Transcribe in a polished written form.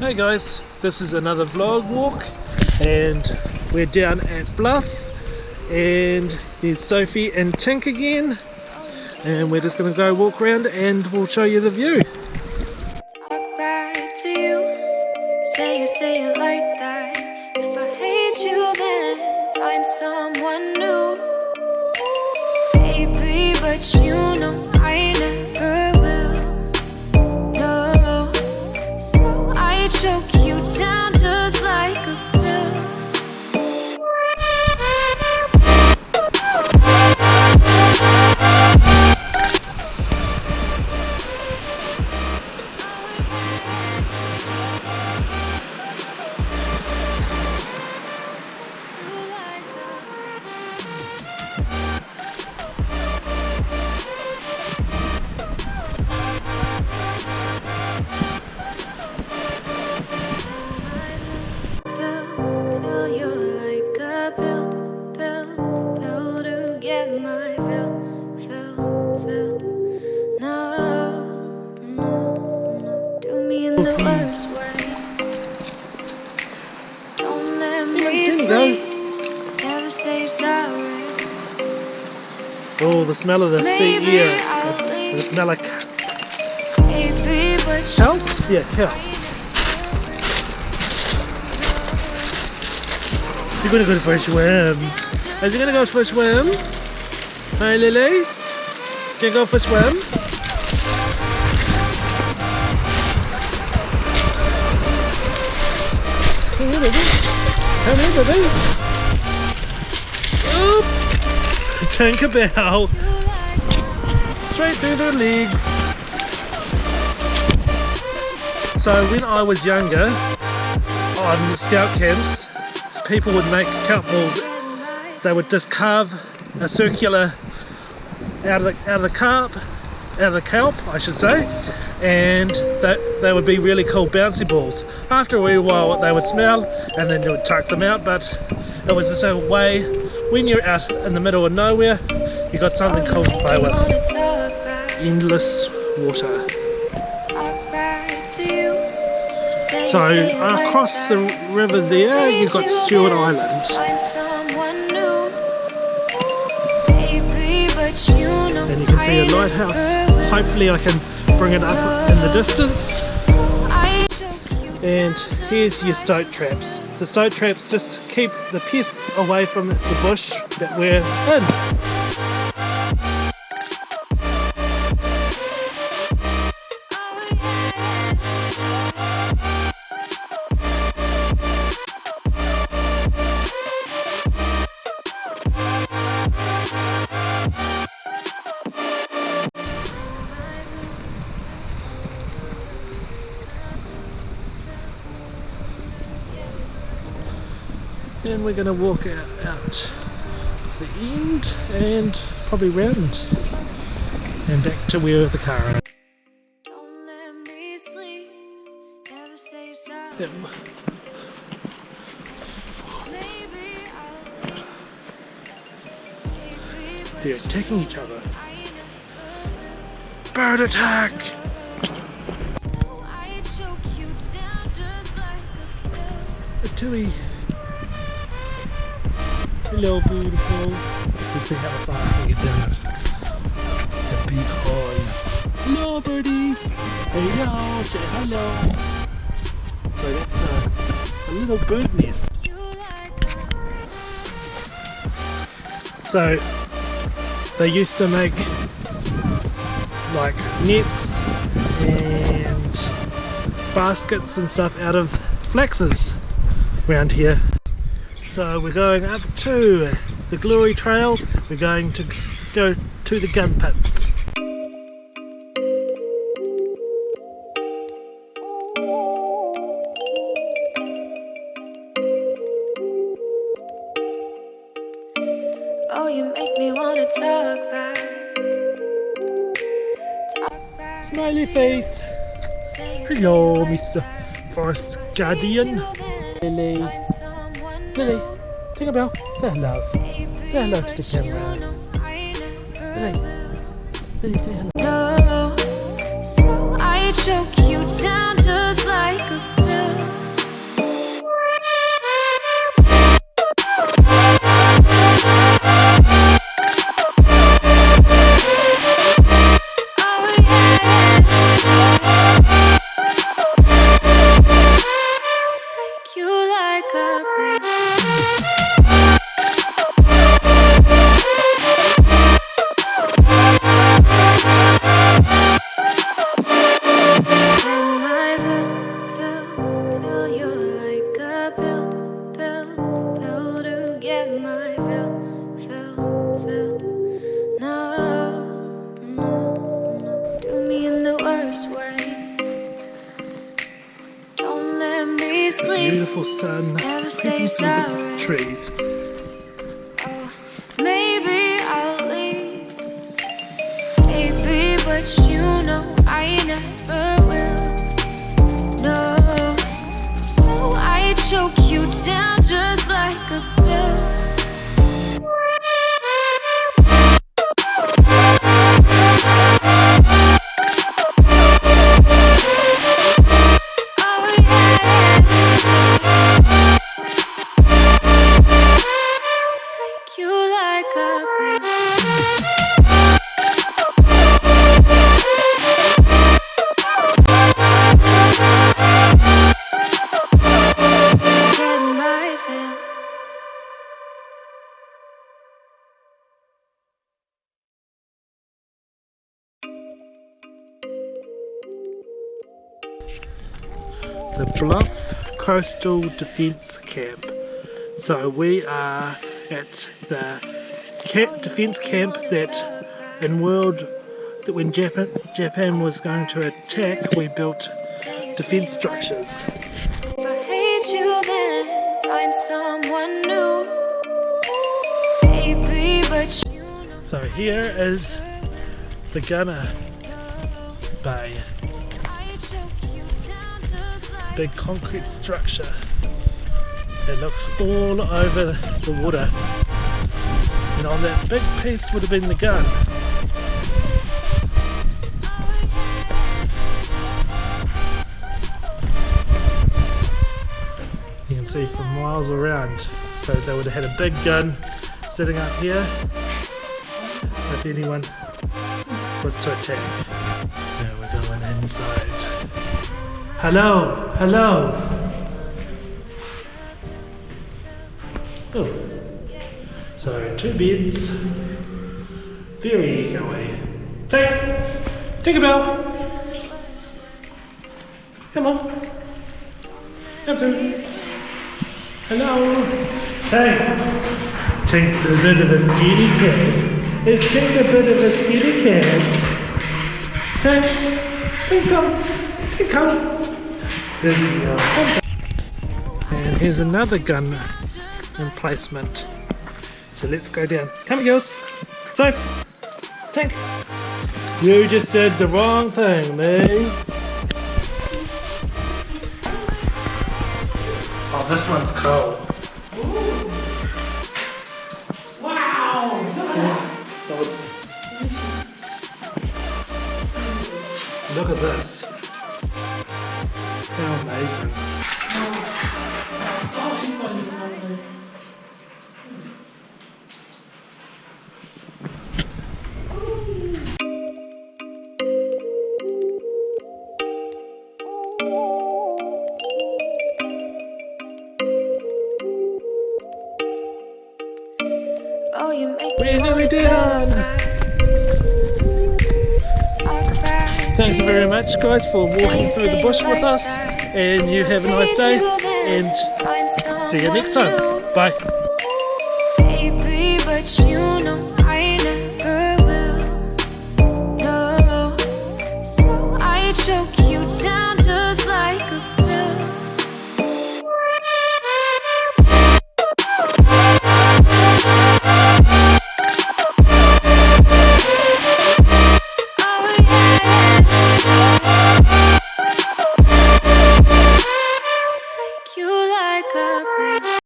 Hey guys, this is another vlog walk and we're down at Bluff and here's Sophie and Tink again and we're just going to go walk around and we'll show you the view. Talk back to you, say it like that. If I hate you then find someone new. Baby, but you know I never will. No, so I choke you down just like a pill. Oh, the smell of the sea air. The smell like kelp? Yeah, kelp. You're gonna go for a swim. Are you gonna go for a swim? Hey Lily? Can you go for a swim? Come here, baby. Come here, baby. Oop. Tinkerbell. Straight through their legs. So when I was younger, on scout camps, people would make kelp balls. They would just carve a circular out of the kelp, I should say, and they would be really cool bouncy balls. After a wee while they would smell and then you would tuck them out, but it was just a way, when you're out in the middle of nowhere, you got something cool to play with. Endless water. So across the river there you've got Stewart Island. And you can see a lighthouse. Hopefully I can bring it up in the distance. And here's your stoat traps. The stoat traps just keep the pests away from the bush that we're in. And we're going to walk out the end and probably round and back to where the car is. Yep. They're attacking each other. Bird attack! A tui. Hello, beautiful. Let's see how far I can get down it. The big hole. Hello, birdie. Hello, say hello. So that's a little bird nest. So they used to make like nets and baskets and stuff out of flaxes around here. So we're going up to the Glory Trail. We're going to go to the gun pits. Oh, you make me wanna talk back. Smiley face. Hello, Mr. Forest Guardian. Lily. Lily, Tinkerbell, say hello. Say hello to the camera. Lily, Lily, say hello. So I choke you down just like a pill. beautiful sun never say creeping through the sorry. trees. Maybe I'll leave, baby, but you know I never will. No, so I choke you down just like a pill. Oh yeah, take you like a pill. Get my fill. The Bluff Coastal Defence Camp. So we are at the defence camp that in world that when Japan was going to attack, we built defence structures. If I hate you, then find someone new, baby, but you know So here is the gunner bay, I choke you down just like big concrete structure that looks all over the water. And on that big piece would have been the gun. You can see from miles around. So they would have had a big gun sitting up here if anyone was to attack. Now we're going inside. Hello, hello. Oh. So 2 beds. Very echoey. Take a bell. Come on. Come through. Hello. Hey. Takes a bit of a skinny cat. Let's take a bit of a skinny cat. Hey, come. There we go. And here's another gun emplacement. So let's go down. Come on, girls. So, think. You just did the wrong thing, me. Oh, this one's cool. Wow! Look at this. How amazing. oh, you make We're me nearly wanna done. talk back. Thank you very much, guys, for walking through the bush with us. And you have a nice day. And see you next time. Bye. Baby, but you